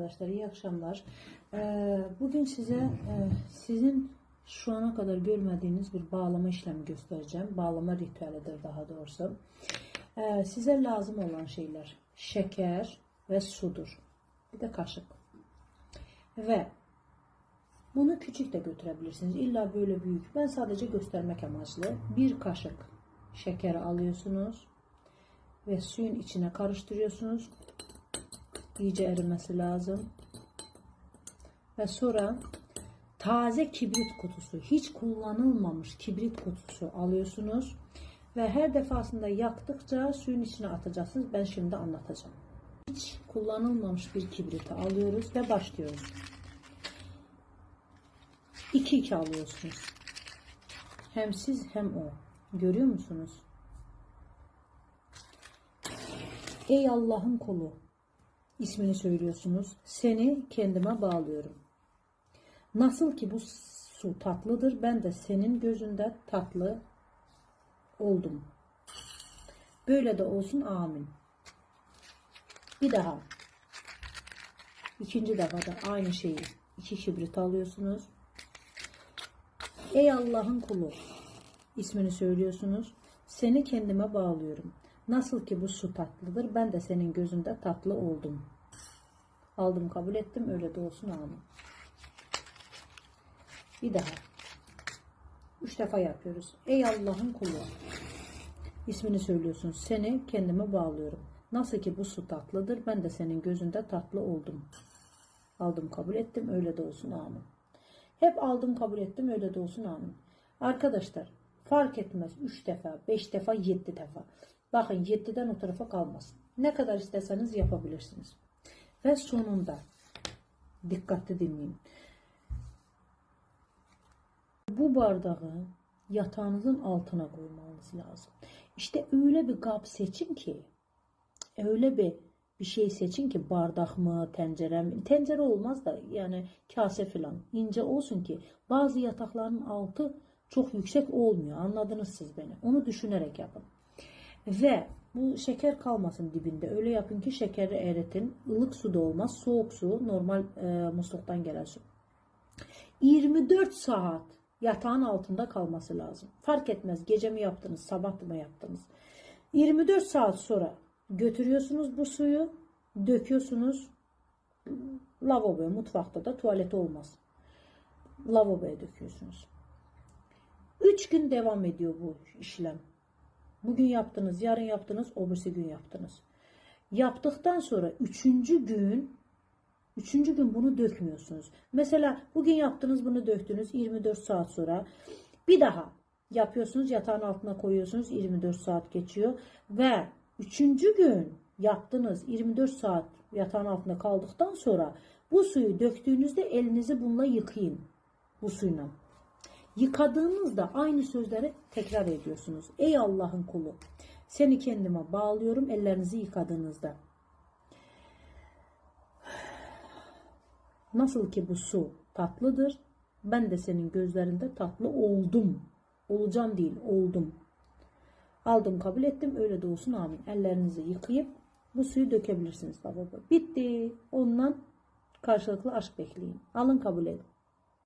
arkadaşlar, iyi akşamlar. Bugün size sizin şu ana kadar görmediğiniz bir bağlama işlemi göstereceğim. Bağlama ritüelidir daha doğrusu. Size lazım olan şeyler şeker ve sudur. Bir de kaşık. Ve bunu küçük de götürebilirsiniz. İlla böyle büyük. Ben sadece göstermek amaçlı. Bir kaşık şekeri alıyorsunuz ve suyun içine karıştırıyorsunuz. İyice erimesi lazım. Ve sonra taze kibrit kutusu, hiç kullanılmamış kibrit kutusu alıyorsunuz. Ve her defasında yaktıkça suyun içine atacaksınız. Ben şimdi anlatacağım. Hiç kullanılmamış bir kibriti alıyoruz ve başlıyoruz. 2-2 alıyorsunuz. Hem siz hem o. Görüyor musunuz? Ey Allah'ın kulu. İsmini söylüyorsunuz. Seni kendime bağlıyorum. Nasıl ki bu su tatlıdır, ben de senin gözünde tatlı oldum. Böyle de olsun, amin. Bir daha. İkinci defa da aynı şeyi. 2 kibrit alıyorsunuz. Ey Allah'ın kulu. İsmini söylüyorsunuz. Seni kendime bağlıyorum. Nasıl ki bu su tatlıdır, ben de senin gözünde tatlı oldum. Aldım, kabul ettim, öyle de olsun, amin. Bir daha. 3 defa yapıyoruz. Ey Allah'ın kulu. İsmini söylüyorsun. Seni kendime bağlıyorum. Nasıl ki bu su tatlıdır, ben de senin gözünde tatlı oldum. Aldım, kabul ettim, öyle de olsun, amin. Hep aldım, kabul ettim, öyle de olsun, amin. Arkadaşlar, fark etmez 3 defa, 5 defa, 7 defa. Bakın 7'den o tarafa kalmasın. Ne kadar isterseniz yapabilirsiniz. Ve sonunda dikkatli dinleyin. Bu bardağı yatağınızın altına koymanız lazım. İşte öyle bir kap seçin ki, öyle bir şey seçin ki, bardak mı, tencere mi? Tencere olmaz da yani kase falan ince olsun ki bazı yatakların altı çok yüksek olmuyor. Anladınız siz beni. Onu düşünerek yapın. Ve bu şeker kalmasın dibinde. Öyle yapın ki şekeri eritin. Ilık su da olmaz. Soğuk su. Normal musluktan gelen su. 24 saat yatağın altında kalması lazım. Fark etmez. Gece mi yaptınız? Sabah mı yaptınız? 24 saat sonra götürüyorsunuz bu suyu. Döküyorsunuz. Lavaboya. Mutfakta da, tuvalete olmaz. Lavaboya döküyorsunuz. 3 gün devam ediyor bu işlem. Bugün yaptınız, yarın yaptınız, öbürsü gün yaptınız. Yaptıktan sonra 3. gün bunu dökmüyorsunuz. Mesela bugün yaptınız, bunu döktünüz, 24 saat sonra bir daha yapıyorsunuz, yatağın altına koyuyorsunuz, 24 saat geçiyor ve 3. gün yaptınız, 24 saat yatağın altında kaldıktan sonra bu suyu döktüğünüzde elinizi bununla yıkayın, bu suyla. Yıkadığınızda aynı sözleri tekrar ediyorsunuz. Ey Allah'ın kulu, seni kendime bağlıyorum, ellerinizi yıkadığınızda. Nasıl ki bu su tatlıdır, ben de senin gözlerinde tatlı oldum. Olacağım değil, oldum. Aldım, kabul ettim, öyle de olsun, amin. Ellerinizi yıkayıp bu suyu dökebilirsiniz lavaboya. Bitti. Ondan karşılıklı aşk bekleyin. Alın, kabul edin.